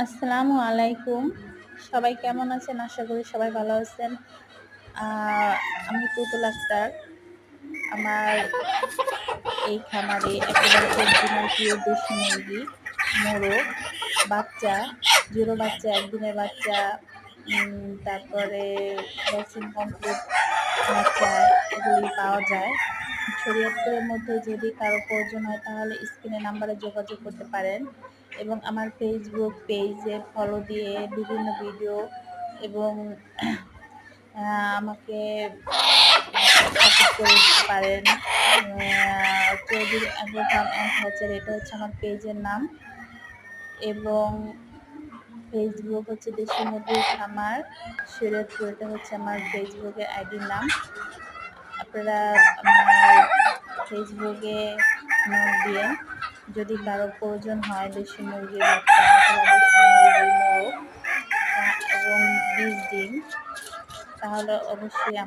আসসালামু আলাইকুম। সবাই কেমন আছেন? আশা করি সবাই ভালো আছেন। আ আমি পুতুল আক্তার। আমার এই খামারে একেবারে একদিনের পিওর দেশি মুরগি, মোরগ, বাচ্চা, জোড়ো বাচ্চা, একদিনের বাচ্চা, তারপরে ভ্যাকসিন কমপ্লিট বাচ্চা এগুলি পাওয়া যায়। শরীয়তপুরের মধ্যে যদি কারো প্রয়োজন হয় তাহলে স্ক্রিনে নাম্বারে যোগাযোগ করতে পারেন এবং আমার ফেসবুক পেজে ফলো দিয়ে বিভিন্ন ভিডিও এবং আমাকে সাপোর্ট করে উঠতে পারেন। Chowdhury agro farm and hatchery এটা হচ্ছে আমার পেজের নাম এবং ফেসবুক হচ্ছে দেশি মুরগির খামার শরীয়তপুর, এটা হচ্ছে আমার ফেসবুকের আইডির নাম। আপনারা আমার ফেসবুকে নোট দিয়ে যদি কারো প্রয়োজন হয় দেশি মুরগির বাচ্চা অথবা দেশি মুরগির মোরগ এবং বীজ ডিম তাহলে অবশ্যই